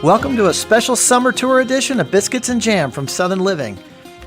Welcome to a special summer tour edition of Biscuits and Jam from Southern Living.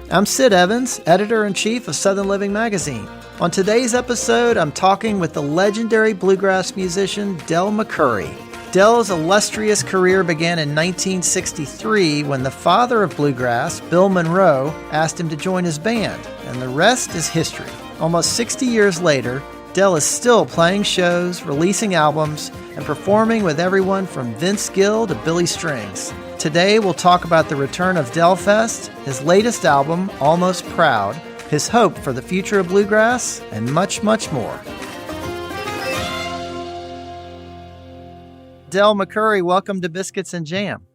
I'm Sid Evans, editor-in-chief of Southern Living magazine. On today's episode, I'm talking with the legendary bluegrass musician Del McCoury. Del's illustrious career began in 1963 when the father of bluegrass, Bill Monroe, asked him to join his band, and the rest is history. Almost 60 years later, Del is still playing shows, releasing albums, and performing with everyone from Vince Gill to Billy Strings. Today, we'll talk about the return of Delfest, his latest album, Almost Proud, his hope for the future of bluegrass, and much, much more. Del McCoury, welcome to Biscuits and Jam.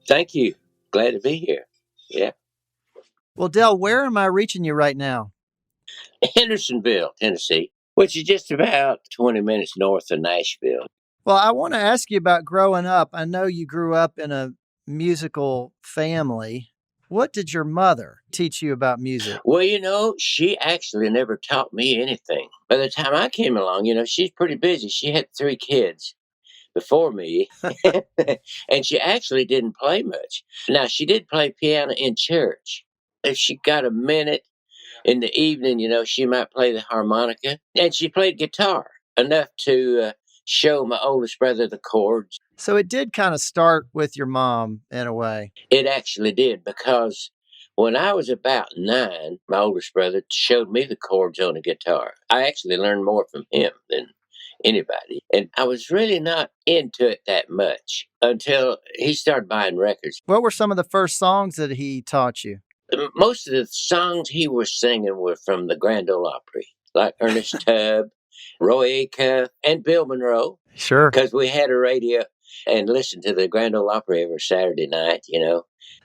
Thank you. Glad to be here. Yeah. Well, Del, where am I reaching you right now? Hendersonville, Tennessee, which is just about 20 minutes north of Nashville. Well, I want to ask you about growing up. I know you grew up in a musical family. What did your mother teach you about music? Well, she actually never taught me anything. By the time I came along, she's pretty busy. She had 3 kids before me, and she actually didn't play much. Now, she did play piano in church. If she got a minute in the evening, she might play the harmonica, and she played guitar enough to show my oldest brother the chords. So it did kind of start with your mom in a way. It actually did, because when I was about 9, my oldest brother showed me the chords on the guitar. I actually learned more from him than anybody. And I was really not into it that much until he started buying records. What were some of the first songs that he taught you? Most of the songs he was singing were from the Grand Ole Opry, like Ernest Tubb, Roy Acuff, and Bill Monroe. Sure. Because we had a radio and listened to the Grand Ole Opry every Saturday night,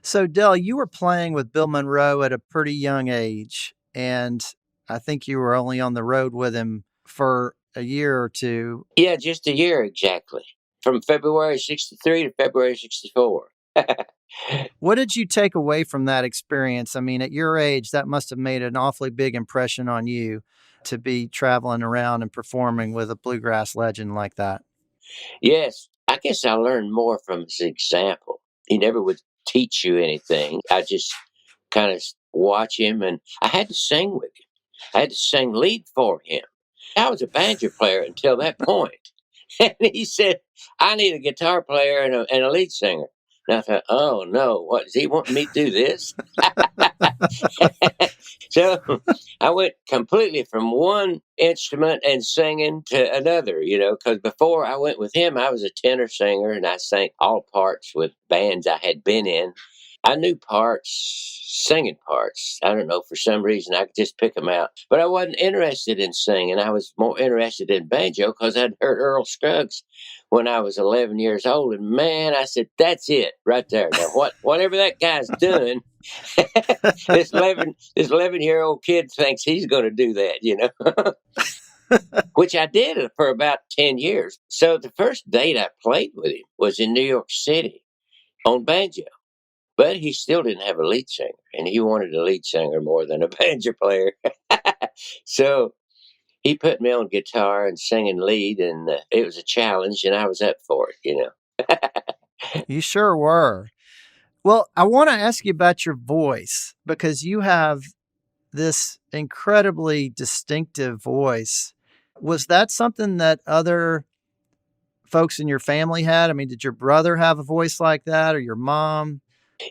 So, Del, you were playing with Bill Monroe at a pretty young age, and I think you were only on the road with him for a year or two. Yeah, just a year exactly. From February 63 to February 64. What did you take away from that experience? I mean, at your age, that must have made an awfully big impression on you to be traveling around and performing with a bluegrass legend like that. Yes, I guess I learned more from his example. He never would teach you anything. I just kind of watch him, and I had to sing with him. I had to sing lead for him. I was a banjo player until that point. And he said, I need a guitar player and a lead singer. And I thought, oh, no, what, does he want me to do this? So I went completely from one instrument and singing to another, because before I went with him, I was a tenor singer, and I sang all parts with bands I had been in. I knew parts, singing parts. I don't know, for some reason, I could just pick them out. But I wasn't interested in singing. I was more interested in banjo because I'd heard Earl Scruggs when I was 11 years old. And man, I said, that's it right there. Now, whatever that guy's doing, this 11-year-old kid thinks he's going to do that, which I did for about 10 years. So the first date I played with him was in New York City on banjo. But he still didn't have a lead singer, and he wanted a lead singer more than a banjo player. So he put me on guitar and singing lead, and it was a challenge, and I was up for it, You sure were. Well, I want to ask you about your voice, because you have this incredibly distinctive voice. Was that something that other folks in your family had? I mean, did your brother have a voice like that, or your mom?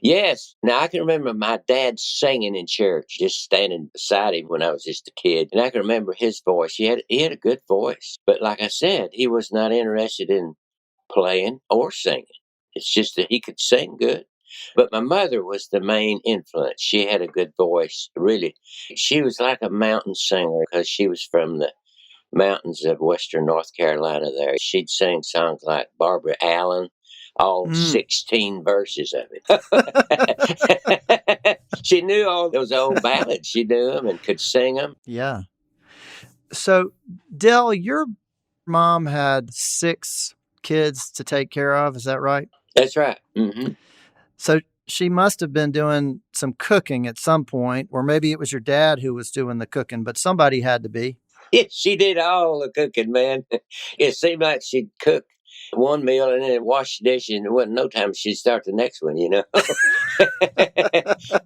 Yes. Now, I can remember my dad singing in church, just standing beside him when I was just a kid. And I can remember his voice. He had a good voice. But like I said, he was not interested in playing or singing. It's just that he could sing good. But my mother was the main influence. She had a good voice, really. She was like a mountain singer because she was from the mountains of western North Carolina there. She'd sing songs like Barbara Allen, all 16 verses of it. She knew all those old ballads. She knew them and could sing them. Yeah. So, Del, your mom had 6 kids to take care of. Is that right? That's right. Mm-hmm. So she must have been doing some cooking at some point, or maybe it was your dad who was doing the cooking, but somebody had to be. Yeah, she did all the cooking, man. It seemed like she'd cook one meal and then wash the dishes, and it wasn't no time she'd start the next one,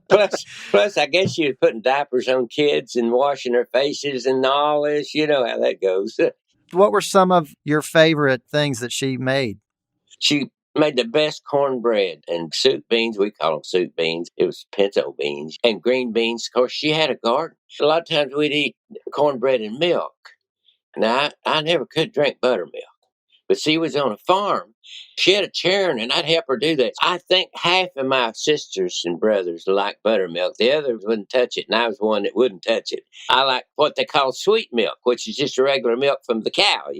plus, I guess she was putting diapers on kids and washing their faces and all this. You know how that goes. What were some of your favorite things that she made? She made the best cornbread and soup beans. We call them soup beans. It was pinto beans and green beans. Of course, she had a garden. A lot of times we'd eat cornbread and milk. Now, I never could drink buttermilk. But she was on a farm. She had a churn, and I'd help her do that. I think half of my sisters and brothers liked buttermilk. The others wouldn't touch it, and I was one that wouldn't touch it. I like what they call sweet milk, which is just a regular milk from the cow.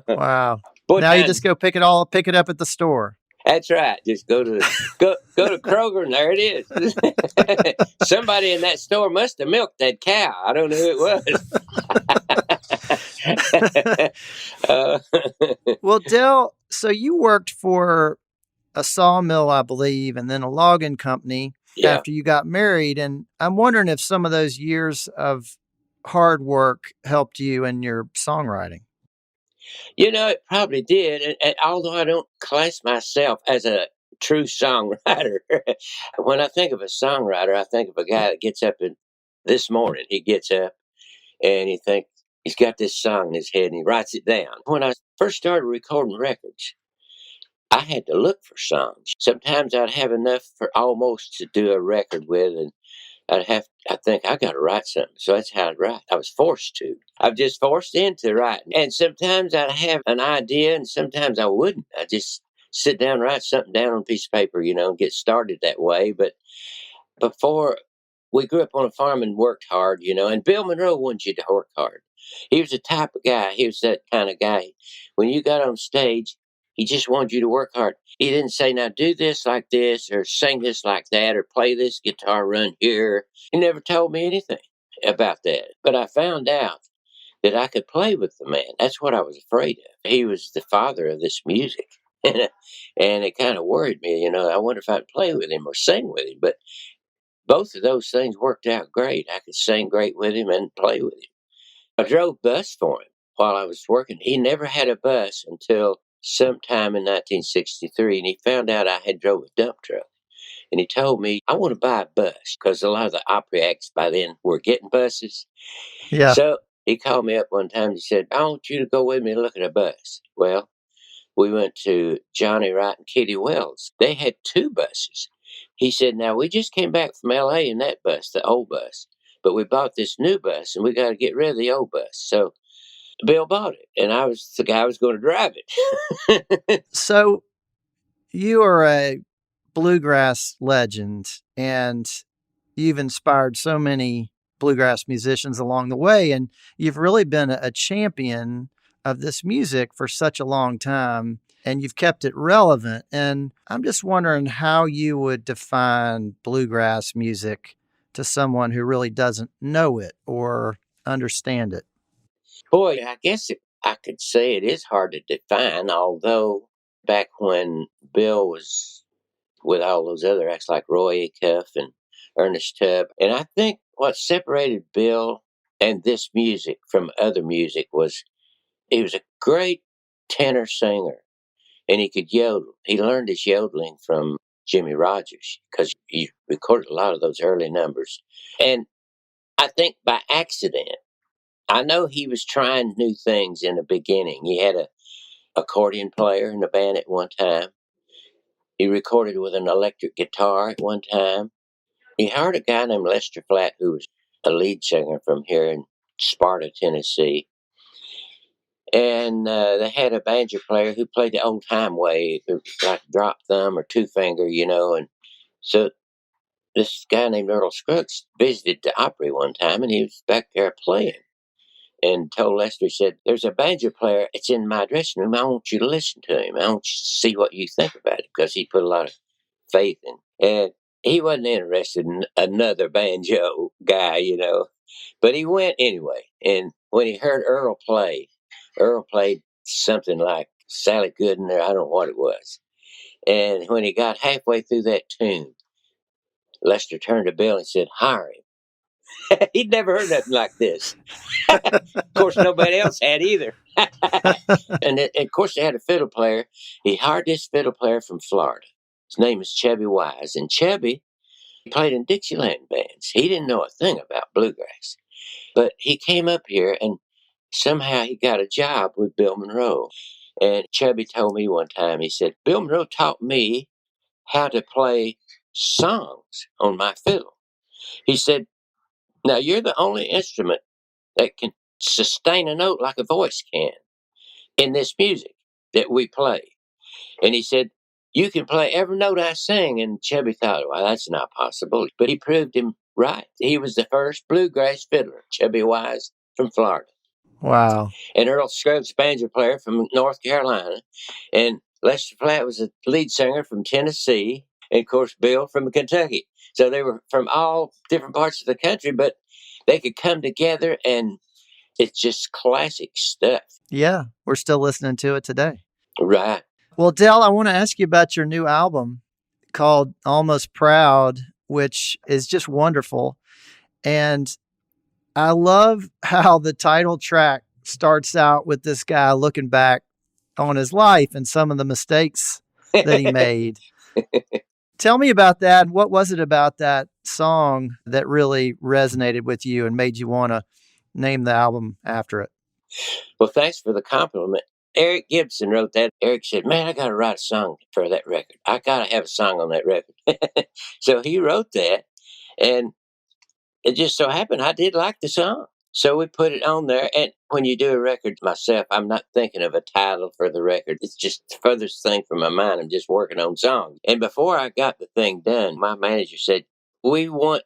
Wow. Boy, Now you just go pick it up at the store. That's right. Just go to Kroger, and there it is. Somebody in that store must have milked that cow. I don't know who it was. Well, Del, so you worked for a sawmill, I believe, and then a logging company after you got married. And I'm wondering if some of those years of hard work helped you in your songwriting. It probably did. And although I don't class myself as a true songwriter, when I think of a songwriter, I think of a guy that gets up this morning. He gets up and he thinks he's got this song in his head and he writes it down. When I first started recording records, I had to look for songs. Sometimes I'd have enough for almost to do a record with, and I think I got to write something. So that's how I'd write. I was forced to. I'm just forced into writing. And sometimes I'd have an idea and sometimes I wouldn't. I'd just sit down and write something down on a piece of paper, and get started that way. But before, we grew up on a farm and worked hard, and Bill Monroe wanted you to work hard. He was the type of guy. He was that kind of guy. When you got on stage, he just wanted you to work hard. He didn't say, now do this like this, or sing this like that, or play this guitar run here. He never told me anything about that. But I found out that I could play with the man. That's what I was afraid of. He was the father of this music. And it kind of worried me, I wonder if I'd play with him or sing with him. But both of those things worked out great. I could sing great with him and play with him. I drove bus for him while I was working. He never had a bus until sometime in 1963, and he found out I had drove a dump truck. And he told me, I want to buy a bus, because a lot of the opera acts by then were getting buses. Yeah. So he called me up one time and he said, I want you to go with me and look at a bus. Well, we went to Johnny Wright and Kitty Wells. They had two buses. He said, now we just came back from L.A. in that bus, the old bus. But we bought this new bus, and we got to get rid of the old bus. So Bill bought it, and I was the guy who was going to drive it. So you are a bluegrass legend, and you've inspired so many bluegrass musicians along the way, and you've really been a champion of this music for such a long time, and you've kept it relevant. And I'm just wondering how you would define bluegrass music to someone who really doesn't know it or understand it. Boy, I guess I could say it is hard to define, although back when Bill was with all those other acts like Roy Acuff and Ernest Tubb, and I think what separated Bill and this music from other music was he was a great tenor singer, and he could yodel. He learned his yodeling from Jimmy Rogers because he recorded a lot of those early numbers. And I think by accident, I know he was trying new things in the beginning. He had a accordion player in the band at one time. He recorded with an electric guitar at one time. He hired a guy named Lester Flatt, who was a lead singer from here in Sparta, Tennessee. And they had a banjo player who played the old time way, like drop thumb or two finger, And so this guy named Earl Scruggs visited the Opry one time, and he was back there playing. And told Lester, he said, there's a banjo player. It's in my dressing room. I want you to listen to him. I want you to see what you think about it, because he put a lot of faith in. And he wasn't interested in another banjo guy, But he went anyway. And when he heard Earl played something like Sally Gooden, or I don't know what it was. And when he got halfway through that tune, Lester turned to Bill and said, hire him. He'd never heard nothing like this. Of course, nobody else had either. And of course, they had a fiddle player. He hired this fiddle player from Florida. His name is Chubby Wise. And Chubby played in Dixieland bands. He didn't know a thing about bluegrass. But he came up here and somehow he got a job with Bill Monroe. And Chubby told me one time, he said, Bill Monroe taught me how to play songs on my fiddle. He said, now you're the only instrument that can sustain a note like a voice can in this music that we play. And he said, you can play every note I sing. And Chubby thought, well, that's not possible. But he proved him right. He was the first bluegrass fiddler, Chubby Wise from Florida. Wow. And Earl Scruggs, banjo player from North Carolina. And Lester Flatt was a lead singer from Tennessee. And of course, Bill from Kentucky. So they were from all different parts of the country, but they could come together and it's just classic stuff. Yeah, we're still listening to it today. Right. Well, Del, I want to ask you about your new album called Almost Proud, which is just wonderful. And I love how the title track starts out with this guy looking back on his life and some of the mistakes that he made. Tell me about that. What was it about that song that really resonated with you and made you want to name the album after it? Well, thanks for the compliment. Eric Gibson wrote that. Eric said, man, I got to write a song for that record. I got to have a song on that record. So he wrote that. And it just so happened I did like the song. So we put it on there. And when you do a record myself, I'm not thinking of a title for the record. It's just the furthest thing from my mind. I'm just working on songs. And before I got the thing done, my manager said, we want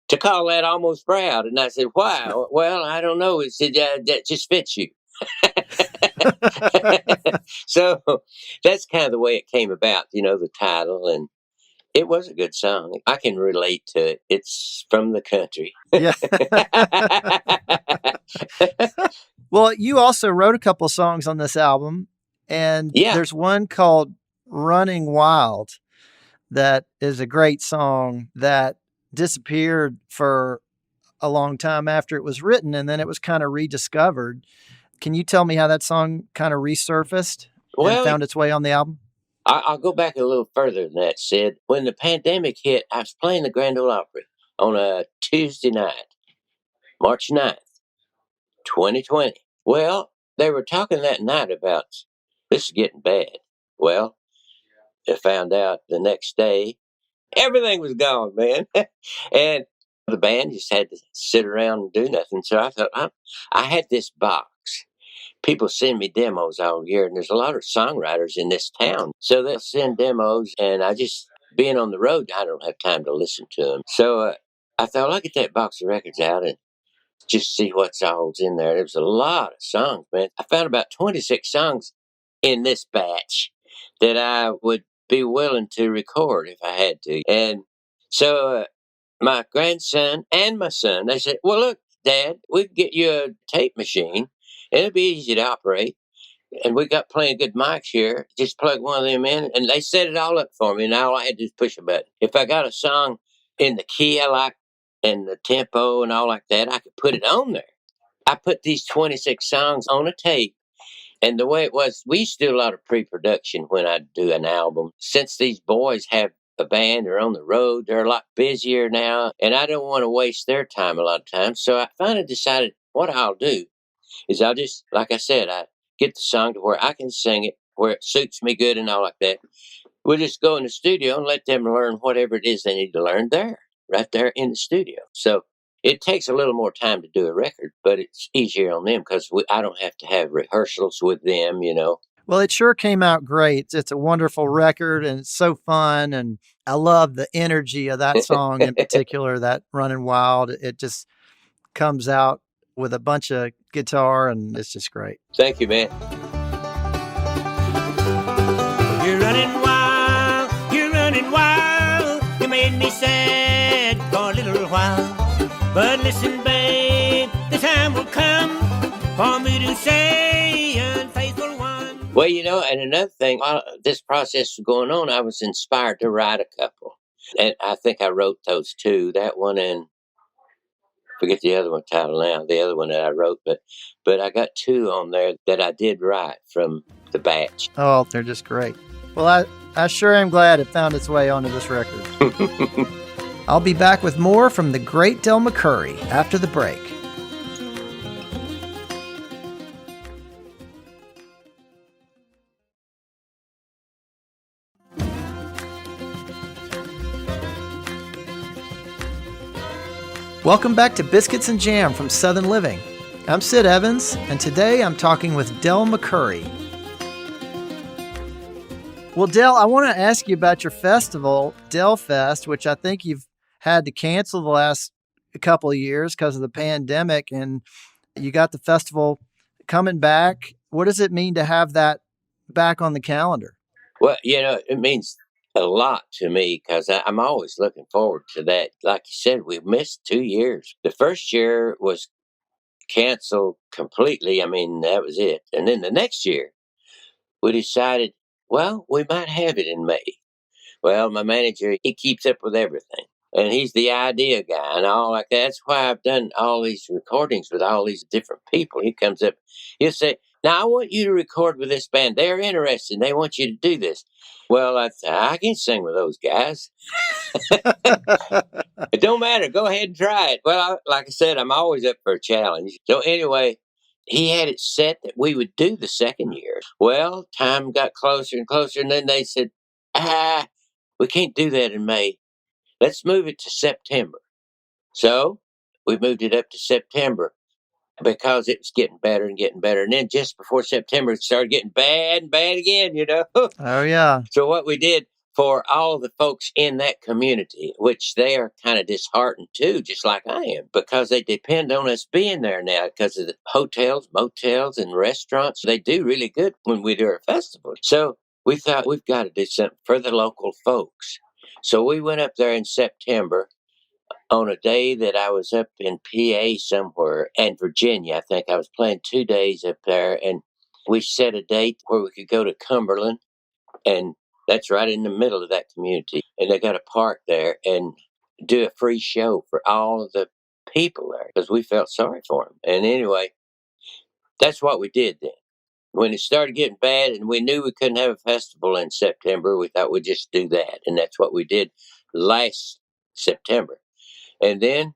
to call that Almost Proud. And I said, why? Well, I don't know. He said, that just fits you. So that's kind of the way it came about, the title. And it was a good song. I can relate to it. It's from the country. Yeah. Well, you also wrote a couple songs on this album, and there's one called Running Wild that is a great song that disappeared for a long time after it was written, and then it was kind of rediscovered. Can you tell me how that song kind of resurfaced and found its way on the album? I'll go back a little further than that, Sid. When the pandemic hit, I was playing the Grand Ole Opry on a Tuesday night, March 9th, 2020. Well, they were talking that night about this is getting bad. Well, they found out the next day, everything was gone, man. And the band just had to sit around and do nothing. So I thought, I had this box. People send me demos all year, and there's a lot of songwriters in this town. So they'll send demos, and being on the road, I don't have time to listen to them. So I thought, I'll get that box of records out and just see what's all's in there. There was a lot of songs, man. I found about 26 songs in this batch that I would be willing to record if I had to. And so my grandson and my son, they said, well, look, Dad, we can get you a tape machine. It'll be easy to operate. And we got plenty of good mics here. Just plug one of them in, and they set it all up for me. And all I had to do is push a button. If I got a song in the key I like and the tempo and all like that, I could put it on there. I put these 26 songs on a tape. And the way it was, we used to do a lot of pre-production when I do an album. Since these boys have a band or on the road, they're a lot busier now. And I don't want to waste their time a lot of times. So I finally decided what I'll do is I'll just, like I said, I get the song to where I can sing it, where it suits me good and all like that. We'll just go in the studio and let them learn whatever it is they need to learn there, right there in the studio. So it takes a little more time to do a record, but it's easier on them because I don't have to have rehearsals with them, Well, it sure came out great. It's a wonderful record and it's so fun. And I love the energy of that song in particular, that Running Wild. It just comes out with a bunch of guitar and it's just great. Thank you, man. You're running wild, you made me sad for a little while. But listen, babe, the time will come for me to say, unfaithful one. Well, and another thing, while this process was going on, I was inspired to write a couple. And I think I wrote those two, that one and forget the other one title now, the other one that I wrote, but I got 2 on there that I did write from the batch. Oh, they're just great. Well, I sure am glad it found its way onto this record. I'll be back with more from the great Del McCoury after the break. Welcome back to Biscuits and Jam from Southern Living. I'm Sid Evans, and today I'm talking with Del McCoury. Well, Del, I want to ask you about your festival, Delfest, which I think you've had to cancel the last couple of years because of the pandemic, and you got the festival coming back. What does it mean to have that back on the calendar? Well, it means a lot to me because I'm always looking forward to that. Like you said, we missed 2 years. The first year was canceled completely. I mean, that was it. And then the next year, we decided, well, we might have it in May. Well, my manager, he keeps up with everything. And he's the idea guy and all like that. That's why I've done all these recordings with all these different people. He comes up, he'll say, now I want you to record with this band. They're interested. They want you to do this. Well, I can sing with those guys. It don't matter. Go ahead and try it. Well, like I said, I'm always up for a challenge. So anyway, he had it set that we would do the second year. Well, time got closer and closer. And then they said, we can't do that in May. Let's move it to September. So we moved it up to September because it was getting better and getting better. And then just before September, it started getting bad and bad again, Oh, yeah. So what we did for all the folks in that community, which they are kind of disheartened too, just like I am, because they depend on us being there now because of the hotels, motels, and restaurants. They do really good when we do our festival. So we thought we've got to do something for the local folks. So we went up there in September on a day that I was up in PA somewhere and Virginia. I think I was playing 2 days up there, and we set a date where we could go to Cumberland, and that's right in the middle of that community. And they got a park there and do a free show for all of the people there because we felt sorry for them. And anyway, that's what we did then. When it started getting bad and we knew we couldn't have a festival in September, we thought we'd just do that. And that's what we did last September. And then,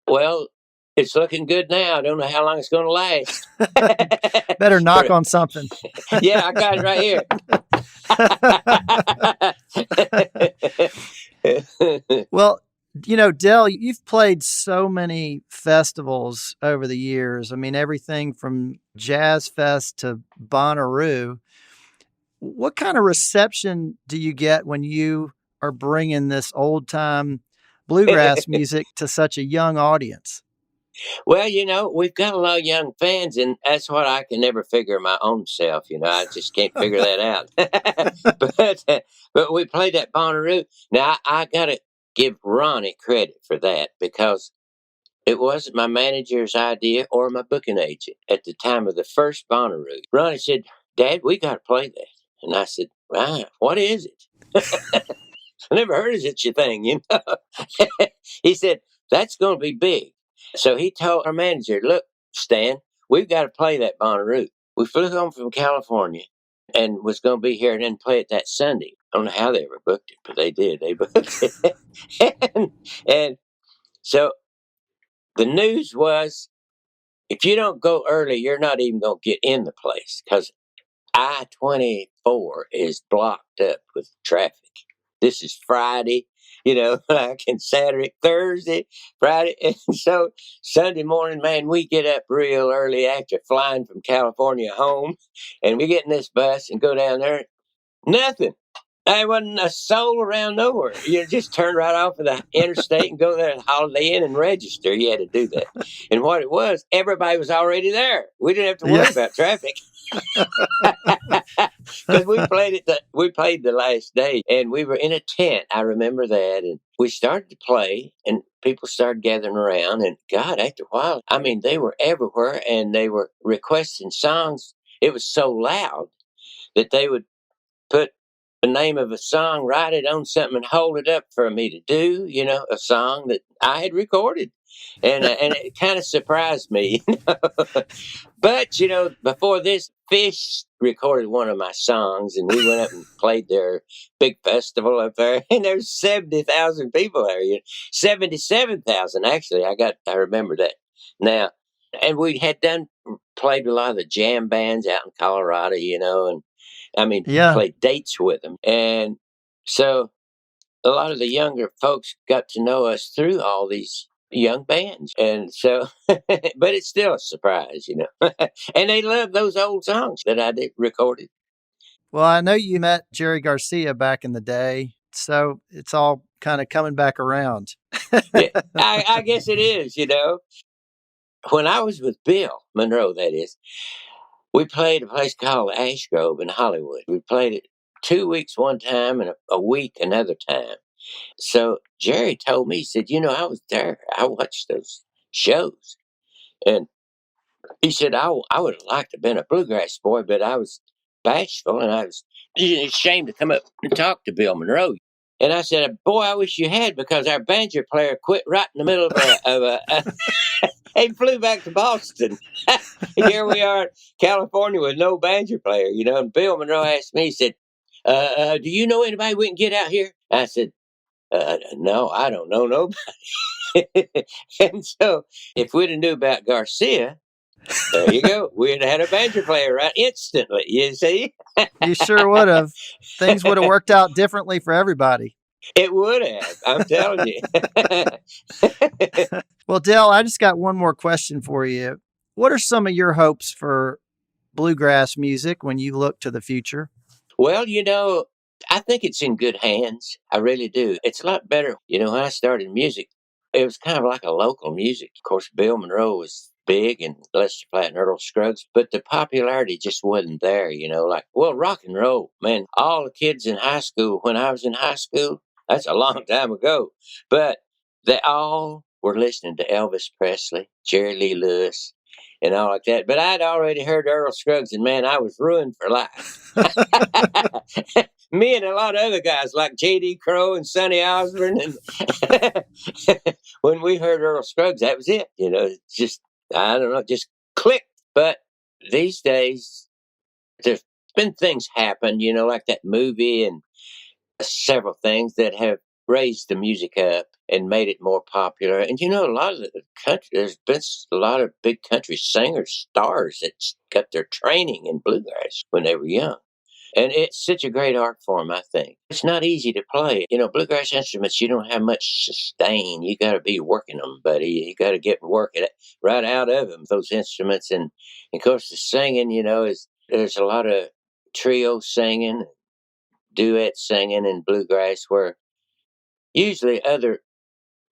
well, it's looking good now. I don't know how long it's going to last. Better knock on something. Yeah, I got it right here. Well, Del, you've played so many festivals over the years. I mean, everything from Jazz Fest to Bonnaroo. What kind of reception do you get when you are bringing this old time bluegrass music to such a young audience? Well, we've got a lot of young fans, and that's what I can never figure my own self. I just can't figure that out. But we played that Bonnaroo. Now, I got to give Ronnie credit for that because it wasn't my manager's idea or my booking agent at the time of the first Bonnaroo. Ronnie said, Dad, we got to play that. And I said, right, what is it? I never heard of such a thing, He said, that's going to be big. So he told our manager, look, Stan, we've got to play that Bonnaroo. We flew home from California and was going to be here and then play it that Sunday. I don't know how they ever booked it, but they did. They booked it. and so the news was, if you don't go early, you're not even going to get in the place because I-24 is blocked up with traffic. This is Friday, like in Saturday, Thursday, Friday. And so Sunday morning, man, we get up real early after flying from California home. And we get in this bus and go down there. Nothing. There wasn't a soul around nowhere. You just turn right off of the interstate and go there to Holiday Inn and register. You had to do that. And what it was, everybody was already there. We didn't have to worry about traffic. Because we played the last day, and we were in a tent. I remember that, and we started to play, and people started gathering around. And God, after a while, I mean, they were everywhere, and they were requesting songs. It was so loud that they would put the name of a song, write it on something and hold it up for me to do, a song that I had recorded. And it kind of surprised me. But, before this, Fish recorded one of my songs, and we went up and played their big festival up there, and there's 70,000 people there. 77,000, actually. I remember that now. And we had played with a lot of the jam bands out in Colorado, and Yeah. played dates with them. And so a lot of the younger folks got to know us through all these young bands. And so, but it's still a surprise, and they love those old songs that I did recorded. Well, I know you met Jerry Garcia back in the day, so it's all kind of coming back around. Yeah, I guess it is, When I was with Bill Monroe, that is, we played a place called Ash Grove in Hollywood. We played it 2 weeks one time and a week another time. So Jerry told me, he said, I was there. I watched those shows. And he said, I would have liked to have been a bluegrass boy, but I was bashful and I was ashamed to come up and talk to Bill Monroe. And I said, boy, I wish you had, because our banjo player quit right in the middle of he flew back to Boston. Here we are in California with no banjo player, and Bill Monroe asked me, he said, do you know anybody we can get out here? I said, no, I don't know nobody. And so if we'd have knew about Garcia, there you go. We'd have had a banjo player right instantly, you see? You sure would have. Things would have worked out differently for everybody. It would have, I'm telling you. Well, Dale, I just got one more question for you. What are some of your hopes for bluegrass music when you look to the future? Well, I think it's in good hands. I really do. It's a lot better. When I started music, it was kind of like a local music. Of course, Bill Monroe was big and Lester Platt and Earl Scruggs, but the popularity just wasn't there, rock and roll, man. All the kids in high school, when I was in high school, that's a long time ago, but they all were listening to Elvis Presley, Jerry Lee Lewis, and all like that. But I'd already heard Earl Scruggs, and man, I was ruined for life. Me and a lot of other guys like J.D. Crowe and Sonny Osborne. And when we heard Earl Scruggs, that was it. Just, I don't know, just clicked. But these days, there's been things happen, like that movie and several things that have raised the music up and made it more popular. And a lot of the country, there's been a lot of big country singers, stars that got their training in bluegrass when they were young. And it's such a great art form, I think. It's not easy to play. Bluegrass instruments, you don't have much sustain. You got to be working them, buddy. You got to get working right out of them, those instruments. And of course, the singing, there's a lot of trio singing, duet singing in bluegrass, where usually other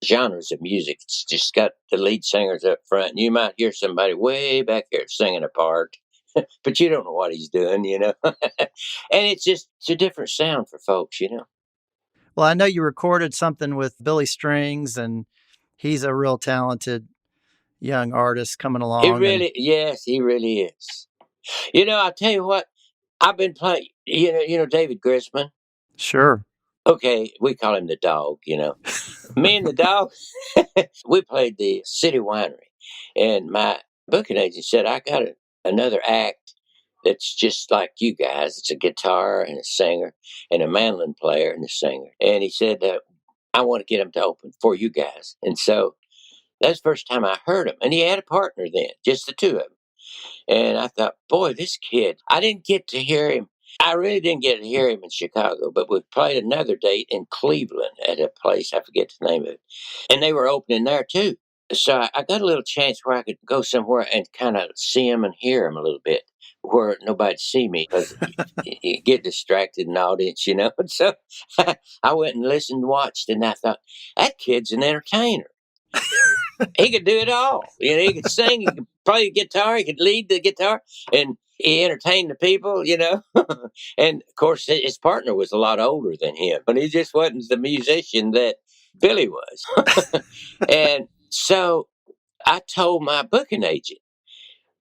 genres of music, it's just got the lead singers up front. And you might hear somebody way back there singing a part, but you don't know what he's doing, And it's a different sound for folks, Well, I know you recorded something with Billy Strings, and he's a real talented young artist coming along. Yes, he really is. I'll tell you what, I've been playing, David Grisman. Sure. Okay, we call him the dog, Me and the dog, we played the City Winery, and my booking agent said, I got another act that's just like you guys. It's a guitar and a singer and a mandolin player and a singer. And he said, I want to get him to open for you guys. And so that's the first time I heard him. And he had a partner then, just the two of them. And I thought, boy, this kid, I didn't get to hear him. I really didn't get to hear him in Chicago, but we played another date in Cleveland at a place, I forget the name of it. And they were opening there too. So I got a little chance where I could go somewhere and kind of see him and hear him a little bit, where nobody'd see me, because you get distracted in the audience, And so I went and listened and watched, and I thought, that kid's an entertainer. He could do it all. He could sing, he could play the guitar, he could lead the guitar, and he entertained the people, And of course, his partner was a lot older than him, but he just wasn't the musician that Billy was. And so I told my booking agent,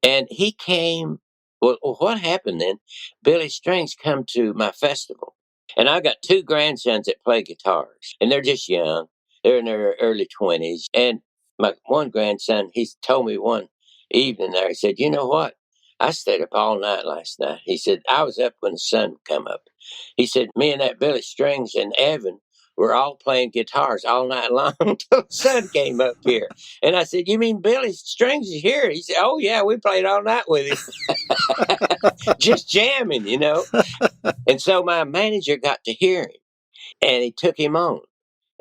and he came. Well, what happened then? Billy Strings come to my festival, And I got 2 grandsons that play guitars, and they're just young. They're in their early 20s. And my one grandson, he told me one evening there, he said, "You know what? I stayed up all night last night." He said, "I was up when the sun come up." He said, "Me and that Billy Strings and Evan were all playing guitars all night long until the sun came up here." And I said, "You mean Billy Strings is here?" He said, "Oh, yeah, we played all night with him." Just jamming, you know. And so my manager got to hear him, and he took him on.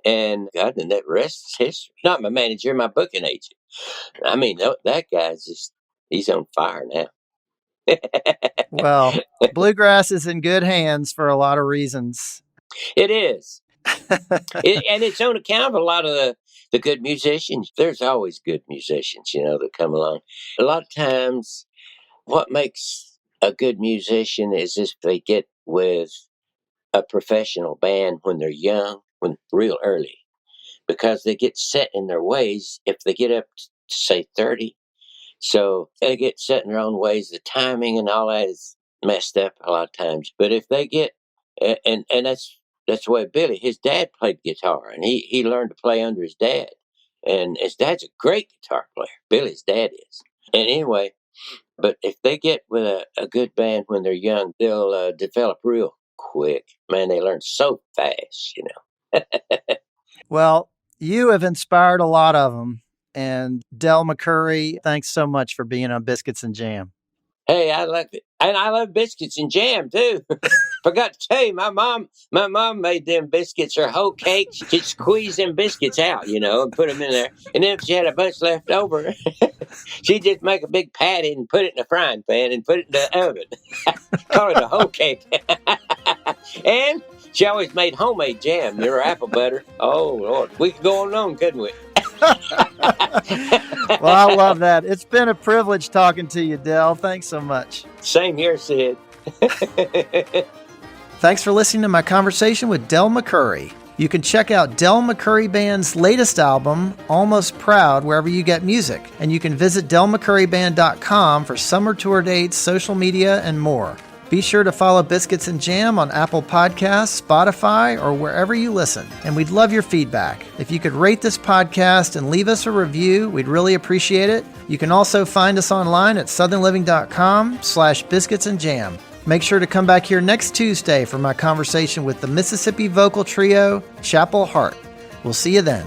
And God, and that rest is history. Not my manager, my booking agent. I mean, that guy's just, he's on fire now. Well, bluegrass is in good hands for a lot of reasons. It is. And it's on account of a lot of the good musicians. There's always good musicians, you know, that come along. A lot of times, what makes a good musician is if they get with a professional band when they're young, when real early, because they get set in their ways if they get up to say 30. So they get set in their own ways. The timing and all that is messed up a lot of times. But if they get, and that's the way Billy, his dad played guitar, and he learned to play under his dad. And his dad's a great guitar player. Billy's dad is. And anyway, but if they get with a good band when they're young, they'll develop real quick. Man, they learn so fast, you know. Well, you have inspired a lot of them. And Del McCoury, thanks so much for being on Biscuits and Jam. Hey, I love it. And I love biscuits and jam too. Forgot to tell you, my mom made them biscuits or whole cakes. She'd squeeze them biscuits out, you know, and put them in there. And then if she had a bunch left over, she'd just make a big patty and put it in a frying pan and put it in the oven. Call it a whole cake. And she always made homemade jam, you know, apple butter. Oh, Lord. We could go on, couldn't we? Well, I love that. It's been a privilege talking to you, Del. Thanks so much. Same here, Sid. Thanks for listening to my conversation with Del McCoury. You can check out Del McCoury Band's latest album, Almost Proud, wherever you get music. And you can visit delmccurryband.com for summer tour dates, social media, and more. Be sure to follow Biscuits and Jam on Apple Podcasts, Spotify, or wherever you listen. And we'd love your feedback. If you could rate this podcast and leave us a review, we'd really appreciate it. You can also find us online at southernliving.com/biscuitsandjam. Make sure to come back here next Tuesday for my conversation with the Mississippi vocal trio, Chapel Hart. We'll see you then.